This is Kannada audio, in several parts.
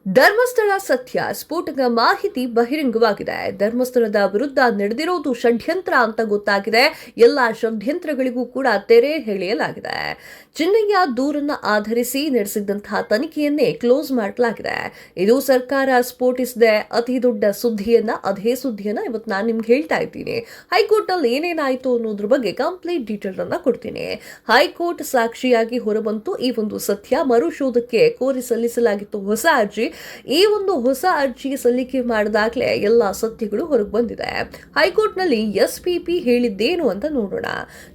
ಧರ್ಮಸ್ಥಳ ಸತ್ಯ ಸ್ಫೋಟಕ ಮಾಹಿತಿ ಬಹಿರಂಗವಾಗಿದೆ. ಧರ್ಮಸ್ಥಳದ ವಿರುದ್ಧ ನಡೆದಿರುವುದು ಷಡ್ಯಂತ್ರ ಅಂತ ಗೊತ್ತಾಗಿದೆ. ಎಲ್ಲ ಷಡ್ಯಂತ್ರಗಳಿಗೂ ಕೂಡ ತೆರೆ ಎಳೆಯಲಾಗಿದೆ. ಚಿನ್ನಯ್ಯ ದೂರನ್ನ ಆಧರಿಸಿ ನಡೆಸಿದಂತಹ ತನಿಖೆಯನ್ನೇ ಕ್ಲೋಸ್ ಮಾಡಲಾಗಿದೆ. ಇದು ಸರ್ಕಾರ ಸ್ಫೋಟಿಸಿದೆ ಅತಿ ದೊಡ್ಡ ಅದೇ ಸುದ್ದಿಯನ್ನ ಇವತ್ತು ನಾನು ನಿಮ್ಗೆ ಹೇಳ್ತಾ ಇದ್ದೀನಿ. ಹೈಕೋರ್ಟ್ ನಲ್ಲಿ ಏನೇನಾಯಿತು ಅನ್ನೋದ್ರ ಬಗ್ಗೆ ಕಂಪ್ಲೀಟ್ ಡೀಟೇಲ್ ಅನ್ನ ಕೊಡ್ತೀನಿ. ಹೈಕೋರ್ಟ್ ಸಾಕ್ಷಿಯಾಗಿ ಹೊರಬಂತು ಈ ಒಂದು ಸತ್ಯ. ಮರುಶೋಧಕ್ಕೆ ಕೋರಿ ಸಲ್ಲಿಸಲಾಗಿತ್ತು ಹೊಸ ಅರ್ಜಿ. ಈ ಒಂದು ಹೊಸ ಅರ್ಜಿ ಸಲ್ಲಿಕೆ ಮಾಡಿದಾಗಲೇ ಎಲ್ಲ ಸತ್ಯಗಳು ಹೊರಗೆ ಬಂದಿದೆ. ಹೈಕೋರ್ಟ್ನಲ್ಲಿ ಎಸ್ಪಿಪಿ ಹೇಳಿದ್ದೇನು ಅಂತ ನೋಡೋಣ.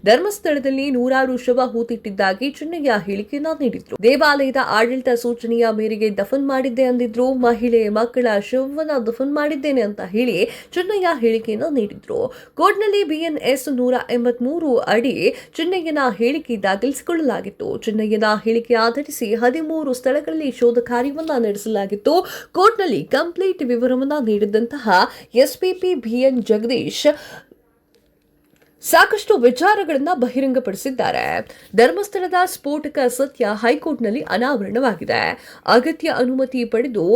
ಧರ್ಮಸ್ಥಳದಲ್ಲಿ ನೂರಾರು ಶವ ಹೂತಿಟ್ಟಿದ್ದಾಗಿ ಚಿನ್ನಯ್ಯ ಹೇಳಿಕೆಯನ್ನ ನೀಡಿದ್ರು. ದೇವಾಲಯದ ಆಡಳಿತ ಸೂಚನೆಯ ಮೇರೆಗೆ ದಫನ್ ಮಾಡಿದ್ದೆ ಅಂದಿದ್ರು. ಮಹಿಳೆ ಮಕ್ಕಳ ಶವವನ್ನ ದಫನ್ ಮಾಡಿದ್ದೇನೆ ಅಂತ ಹೇಳಿ ಚಿನ್ನಯ್ಯ ಹೇಳಿಕೆಯನ್ನ ನೀಡಿದ್ರು. ಕೋರ್ಟ್ನಲ್ಲಿ ಬಿಎನ್ಎಸ್ 183 ಅಡಿ ಚಿನ್ನಯ್ಯನ ಹೇಳಿಕೆ ದಾಖಲಿಸಿಕೊಳ್ಳಲಾಗಿತ್ತು. ಚಿನ್ನಯ್ಯನ ಹೇಳಿಕೆ ಆಧರಿಸಿ 13 ಸ್ಥಳಗಳಲ್ಲಿ ಶೋಧ ಕಾರ್ಯವನ್ನ ನಡೆಸಲಾಗಿತ್ತು. ಕೋರ್ಟ್ನಲ್ಲಿ ಕಂಪ್ಲೀಟ್ ವಿವರವನ್ನ ನೀಡಿದಂತಹ ಎಸ್ಪಿಪಿ ಬಿಎನ್ ಜಗದೀಶ್ ಸಾಕಷ್ಟು ವಿಚಾರಗಳನ್ನ ಬಹಿರಂಗಪಡಿಸಿದ್ದಾರೆ. ಧರ್ಮಸ್ಥಳದ ಸ್ಫೋಟಕ ಸತ್ಯ ಹೈಕೋರ್ಟ್ನಲ್ಲಿ ಅನಾವರಣವಾಗಿದೆ. ಅಗತ್ಯ ಅನುಮತಿ ಪಡೆದು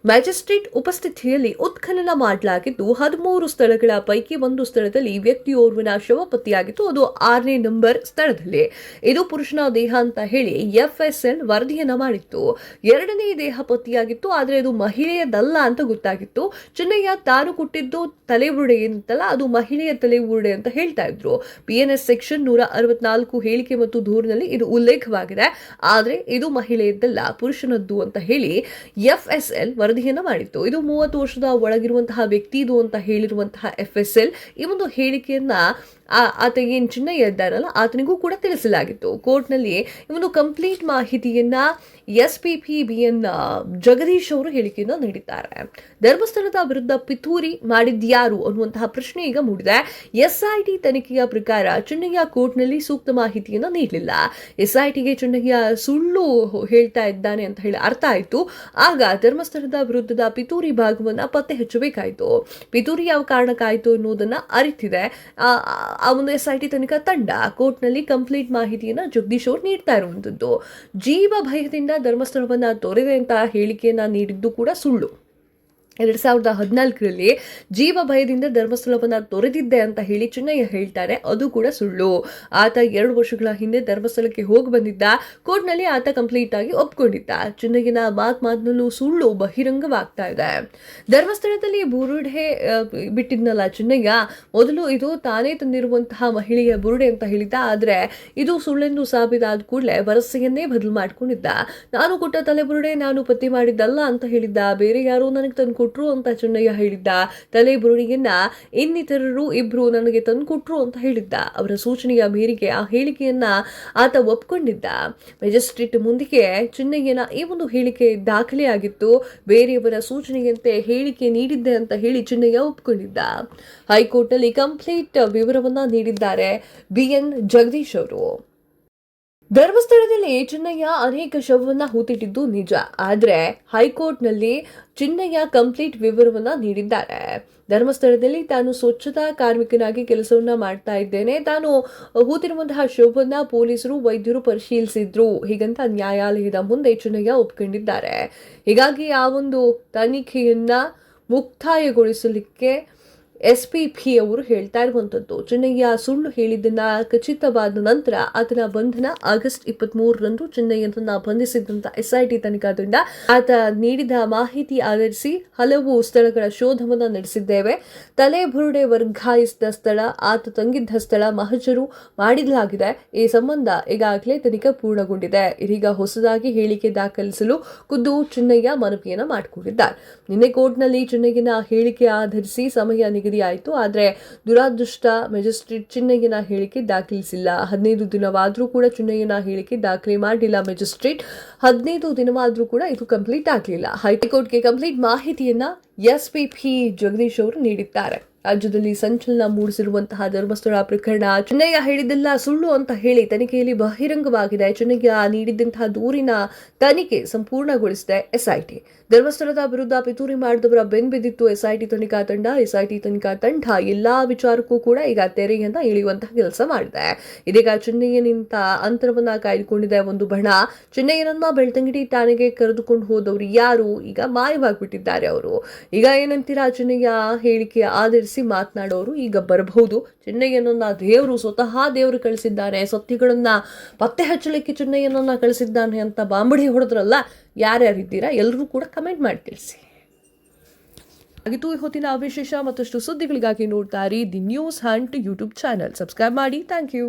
ಮ್ಯಾಜಿಸ್ಟ್ರೇಟ್ ಉಪಸ್ಥಿತಿಯಲ್ಲಿ ಉತ್ಖನನ ಮಾಡಲಾಗಿದ್ದು 13 ಸ್ಥಳಗಳ ಪೈಕಿ ಒಂದು ಸ್ಥಳದಲ್ಲಿ ವ್ಯಕ್ತಿಯೋರ್ವನ ಶವ ಪತ್ತೆಯಾಗಿತ್ತು. ಅದು 6ನೇ ನಂಬರ್ ಸ್ಥಳದಲ್ಲಿ. ಇದು ಪುರುಷನ ದೇಹ ಅಂತ ಹೇಳಿ ಎಫ್ಎಸ್ಎಲ್ ವರದಿಯನ್ನ ಮಾಡಿತ್ತು. 2ನೇ ದೇಹ ಪತ್ತೆಯಾಗಿತ್ತು, ಆದರೆ ಅದು ಮಹಿಳೆಯದಲ್ಲ ಅಂತ ಗೊತ್ತಾಗಿತ್ತು. ಚಿನ್ನಯ್ಯ ತಾನು ಕೊಟ್ಟಿದ್ದು ತಲೆಬುರುಡೆ ಅಂತಲ್ಲ, ಅದು ಮಹಿಳೆಯ ತಲೆಬುರುಡೆ ಅಂತ ಹೇಳ್ತಾ ಇದ್ರು. ಬಿಎನ್ಎಸ್ ಸೆಕ್ಷನ್ 164 ಹೇಳಿಕೆ ಮತ್ತು ದೂರಿನಲ್ಲಿ ಇದು ಉಲ್ಲೇಖವಾಗಿದೆ. ಆದರೆ ಇದು ಮಹಿಳೆಯದ್ದಲ್ಲ, ಪುರುಷನದ್ದು ಅಂತ ಹೇಳಿ ಎಫ್ಎಸ್ಎಲ್ ವರದಿಯನ್ನ ಮಾಡಿತ್ತು. ಇದು 30 ವರ್ಷದ ಒಳಗಿರುವಂತಹ ವ್ಯಕ್ತಿ ಇದು ಅಂತ ಹೇಳಿರುವಂತಹ ಎಫ್ಎಸ್ಎಲ್ ಈ ಒಂದು ಹೇಳಿಕೆಯನ್ನ ಆತ ಏನ್ ಚಿನ್ನಯ್ಯ ಇದ್ದಾರಲ್ಲ ಆತನಿಗೂ ಕೂಡ ತಿಳಿಸಲಾಗಿತ್ತು. ಕೋರ್ಟ್ನಲ್ಲಿ ಒಂದು ಕಂಪ್ಲೀಟ್ ಮಾಹಿತಿಯನ್ನ ಎಸ್ಪಿಪಿ ಬಿಎನ್ ಜಗದೀಶ್ ಅವರು ಹೇಳಿಕೆಯನ್ನ ನೀಡಿದ್ದಾರೆ. ಧರ್ಮಸ್ಥಳದ ವಿರುದ್ಧ ಪಿತೂರಿ ಮಾಡಿದ್ಯಾರು ಅನ್ನುವಂತಹ ಪ್ರಶ್ನೆ ಈಗ ಮೂಡಿದೆ. ಎಸ್ಐಟಿ ತನಿಖೆಯ ಪ್ರಕಾರ ಚಿನ್ನಯ್ಯ ಕೋರ್ಟ್ನಲ್ಲಿ ಸೂಕ್ತ ಮಾಹಿತಿಯನ್ನ ನೀಡಲಿಲ್ಲ. ಎಸ್ಐಟಿಗೆ ಚಿನ್ನಯ್ಯ ಸುಳ್ಳು ಹೇಳ್ತಾ ಇದ್ದಾನೆ ಅಂತ ಹೇಳಿ ಅರ್ಥ ಆಯ್ತು. ಆಗ ಧರ್ಮಸ್ಥಳದ ವಿರುದ್ಧದ ಪಿತೂರಿ ಭಾಗವನ್ನ ಪತ್ತೆ ಹಚ್ಚಬೇಕಾಯ್ತು. ಪಿತೂರಿ ಯಾವ ಕಾರಣಕ್ಕಾಯ್ತು ಅನ್ನೋದನ್ನ ಅರಿತಿದೆ ಆ ಒಂದು ಎಸ್ಐಟಿ ತನಿಖಾ ತಂಡ. ಕೋರ್ಟ್ನಲ್ಲಿ ಕಂಪ್ಲೀಟ್ ಮಾಹಿತಿಯನ್ನ ಜಗದೀಶ್ ಅವರು ನೀಡ್ತಾ ಇರುವಂತದ್ದು. ಜೀವ ಭಯದಿಂದ ಧರ್ಮಸ್ಥಳವನ್ನ ತೊರೆದೆ ಅಂತ ಹೇಳಿಕೆಯನ್ನ ನೀಡಿದ್ದು ಕೂಡ ಸುಳ್ಳು. 2014ರಲ್ಲಿ ಜೀವ ಭಯದಿಂದ ಧರ್ಮಸ್ಥಳವನ್ನ ತೊರೆದಿದ್ದೆ ಅಂತ ಹೇಳಿ ಚಿನ್ನಯ್ಯ ಹೇಳ್ತಾರೆ, ಅದು ಕೂಡ ಸುಳ್ಳು. ಆತ 2 ವರ್ಷಗಳ ಹಿಂದೆ ಧರ್ಮಸ್ಥಳಕ್ಕೆ ಹೋಗಿ ಬಂದಿದ್ದ. ಕೋರ್ಟ್ನಲ್ಲಿ ಆತ ಕಂಪ್ಲೀಟ್ ಆಗಿ ಒಪ್ಕೊಂಡಿದ್ದ. ಚಿನ್ನಯ್ಯನ ಮಾತಿನಲ್ಲೂ ಸುಳ್ಳು ಬಹಿರಂಗವಾಗ್ತಾ ಇದೆ. ಧರ್ಮಸ್ಥಳದಲ್ಲಿ ಬುರುಡೆ ಬಿಟ್ಟಿದ್ನಲ್ಲ ಚಿನ್ನಯ್ಯ, ಮೊದಲು ಇದು ತಾನೇ ತಂದಿರುವಂತಹ ಮಹಿಳೆಯ ಬುರುಡೆ ಅಂತ ಹೇಳಿದ್ದ. ಆದ್ರೆ ಇದು ಸುಳ್ಳೆಂದು ಸಾಬೀತಾದ ಕೂಡಲೇ ಭರವಸೆಯನ್ನೇ ಬದಲು ಮಾಡ್ಕೊಂಡಿದ್ದ. ನಾನು ಕೊಟ್ಟ ತಲೆಬುರುಡೆ ನಾನು ಪತ್ತೆ ಮಾಡಿದ್ದಲ್ಲ ಅಂತ ಹೇಳಿದ್ದ. ಬೇರೆ ಯಾರೋ ನನಗೆ ತಂದು ಕೊಟ್ರು ಅಂತ ಚಿನ್ನಯ್ಯ ಹೇಳಿದ್ದ. ತಲೆ ಬುರುಡೆಯನ್ನ ಇನ್ನಿತರರು 2 ನನಗೆ ತಂದುಕೊಟ್ರು ಅಂತ ಹೇಳಿದ್ದ. ಅವರ ಸೂಚನೆಯ ಮೇರೆಗೆ ಆ ಹೇಳಿಕೆಯನ್ನ ಆತ ಒಪ್ಕೊಂಡಿದ್ದ. ಮ್ಯಾಜಿಸ್ಟ್ರೇಟ್ ಮುಂದಿಗೆ ಚಿನ್ನಯ್ಯನ ಈ ಒಂದು ಹೇಳಿಕೆ ದಾಖಲೆಯಾಗಿತ್ತು. ಬೇರೆಯವರ ಸೂಚನೆಯಂತೆ ಹೇಳಿಕೆ ನೀಡಿದ್ದೆ ಅಂತ ಹೇಳಿ ಚಿನ್ನಯ್ಯ ಒಪ್ಕೊಂಡಿದ್ದ. ಹೈಕೋರ್ಟ್ ನಲ್ಲಿ ಕಂಪ್ಲೀಟ್ ವಿವರವನ್ನ ನೀಡಿದ್ದಾರೆ ಬಿಎನ್ ಜಗದೀಶ್ ಅವರು. ಧರ್ಮಸ್ಥಳದಲ್ಲಿ ಚಿನ್ನಯ್ಯ ಅನೇಕ ಶವವನ್ನ ಹೂತಿಟ್ಟಿದ್ದು ನಿಜ. ಆದ್ರೆ ಹೈಕೋರ್ಟ್ನಲ್ಲಿ ಚಿನ್ನಯ್ಯ ಕಂಪ್ಲೀಟ್ ವಿವರವನ್ನ ನೀಡಿದ್ದಾರೆ. ಧರ್ಮಸ್ಥಳದಲ್ಲಿ ತಾನು ಸ್ವಚ್ಛತಾ ಕಾರ್ಮಿಕನಾಗಿ ಕೆಲಸವನ್ನ ಮಾಡ್ತಾ ಇದ್ದೇನೆ, ತಾನು ಹೂತಿರುವಂತಹ ಶವವನ್ನ ಪೊಲೀಸರು ವೈದ್ಯರು ಪರಿಶೀಲಿಸಿದ್ರು, ಹೀಗಂತ ನ್ಯಾಯಾಲಯದ ಮುಂದೆ ಚಿನ್ನಯ್ಯ ಒಪ್ಕೊಂಡಿದ್ದಾರೆ. ಹೀಗಾಗಿ ಆ ಒಂದು ತನಿಖೆಯನ್ನ ಮುಕ್ತಾಯಗೊಳಿಸಲಿಕ್ಕೆ ಎಸ್ಪಿಪಿ ಅವರು ಹೇಳ್ತಾ ಇರುವಂತದ್ದು. ಚಿನ್ನಯ್ಯ ಸುಳ್ಳು ಹೇಳಿದ್ದನ್ನ ಖಚಿತವಾದ ನಂತರ ಆತನ ಬಂಧನ ಆಗಸ್ಟ್ 23ರಂದು ಚಿನ್ನಯ್ಯನನ್ನ ಬಂಧಿಸಿದಂತ ಎಸ್ಐಟಿ ತನಿಖಾ ತಂಡ ಆತ ನೀಡಿದ ಮಾಹಿತಿ ಆಧರಿಸಿ ಹಲವು ಸ್ಥಳಗಳ ಶೋಧವನ್ನ ನಡೆಸಿದ್ದೇವೆ. ತಲೆ ಬುರುಡೆ ವರ್ಗಾಯಿಸಿದ ಸ್ಥಳ, ಆತ ತಂಗಿದ್ದ ಸ್ಥಳ ಮಹಜರು ಮಾಡಲಾಗಿದೆ. ಈ ಸಂಬಂಧ ಈಗಾಗಲೇ ತನಿಖೆ ಪೂರ್ಣಗೊಂಡಿದೆ. ಇದೀಗ ಹೊಸದಾಗಿ ಹೇಳಿಕೆ ದಾಖಲಿಸಲು ಖುದ್ದು ಚಿನ್ನಯ್ಯ ಮನವಿಯನ್ನ ಮಾಡಿಕೊಂಡಿದ್ದಾರೆ. ನಿನ್ನೆ ಕೋರ್ಟ್ನಲ್ಲಿ ಚಿನ್ನಯ್ಯನ ಹೇಳಿಕೆ ಆಧರಿಸಿ ಸಮಯ ಆಯಿತು. ಆದರೆ ದುರಾದೃಷ್ಟ ಮ್ಯಾಜಿಸ್ಟ್ರೇಟ್ ಚಿನ್ನಯ್ಯನ ಹೇಳಿಕೆ ದಾಖಲಿಸಿಲ್ಲ. 15 ದಿನವಾದ್ರೂ ಕೂಡ ಚಿನ್ನಯ್ಯನ ಹೇಳಿಕೆ ದಾಖಲೆ ಮಾಡಿಲ್ಲ ಮ್ಯಾಜಿಸ್ಟ್ರೇಟ್. 15 ದಿನವಾದ್ರೂ ಕೂಡ ಇದು ಕಂಪ್ಲೀಟ್ ಆಗಲಿಲ್ಲ. ಹೈಕೋರ್ಟ್ಗೆ ಕಂಪ್ಲೀಟ್ ಮಾಹಿತಿಯನ್ನ ಎಸ್ಪಿಪಿ ಜಗದೀಶ್ ಅವರು ನೀಡಿದ್ದಾರೆ. ರಾಜ್ಯದಲ್ಲಿ ಸಂಚಲನ ಮೂಡಿಸಿರುವಂತಹ ಧರ್ಮಸ್ಥಳ ಪ್ರಕರಣ. ಚೆನ್ನಯ್ಯ ಹೇಳಿದ್ದೆಲ್ಲ ಸುಳ್ಳು ಅಂತ ಹೇಳಿ ತನಿಖೆಯಲ್ಲಿ ಬಹಿರಂಗವಾಗಿದೆ. ಚೆನ್ನಯ್ಯ ನೀಡಿದ್ದಂತಹ ದೂರಿನ ತನಿಖೆ ಸಂಪೂರ್ಣಗೊಳಿಸಿದೆ ಎಸ್ಐಟಿ. ಧರ್ಮಸ್ಥಳದ ವಿರುದ್ಧ ಪಿತೂರಿ ಮಾಡಿದವರ ಬೆನ್ಬಿದ್ದಿತ್ತು ಎಸ್ಐಟಿ ತನಿಖಾ ತಂಡ. ಎಸ್ಐಟಿ ತನಿಖಾ ತಂಡ ಎಲ್ಲಾ ವಿಚಾರಕ್ಕೂ ಕೂಡ ಈಗ ತೆರೆಯನ್ನ ಇಳಿಯುವಂತಹ ಕೆಲಸ ಮಾಡಿದೆ. ಇದೀಗ ಚೆನ್ನಯ್ಯನಿಂದ ಅಂತರವನ್ನ ಕಾಯ್ದುಕೊಂಡಿದೆ ಒಂದು ಬಣ. ಚೆನ್ನಯ್ಯನನ್ನ ಬೆಳ್ತಂಗಡಿ ಠಾಣೆಗೆ ಕರೆದುಕೊಂಡು ಹೋದವರು ಯಾರು? ಈಗ ಮಾಯವಾಗಿಬಿಟ್ಟಿದ್ದಾರೆ ಅವರು. ಈಗ ಏನಂತೀರಾ? ಚೆನ್ನಯ್ಯ ಹೇಳಿಕೆ ಆಧರಿಸಿ ಮಾತನಾಡೋರು ಈಗ ಬರಬಹುದು. ಚೆನ್ನಯ್ಯನನ್ನ ಸ್ವತಃ ದೇವರು ಕಳಿಸಿದ್ದಾನೆ, ಸತ್ಯಗಳನ್ನ ಪತ್ತೆ ಹಚ್ಚಲಿಕ್ಕೆ ಚೆನ್ನಯ್ಯನನ್ನ ಕಳಿಸಿದ್ದಾನೆ ಅಂತ ಬಾಂಬಡಿ ಹೊಡೆದ್ರಲ್ಲ, ಯಾರ್ಯಾರಿದ್ದೀರಾ ಎಲ್ಲರೂ ಕೂಡ ಕಮೆಂಟ್ ಮಾಡಿ ತಿಳಿಸಿ. ಹಾಗಿತ್ತು ಈ ಹೊತ್ತಿನ ವಿಶೇಷ. ಮತ್ತಷ್ಟು ಸುದ್ದಿಗಳಿಗಾಗಿ ನೋಡ್ತಾ ಇರಿ the news hunt YouTube channel. Subscribe ಮಾಡಿ. Thank you.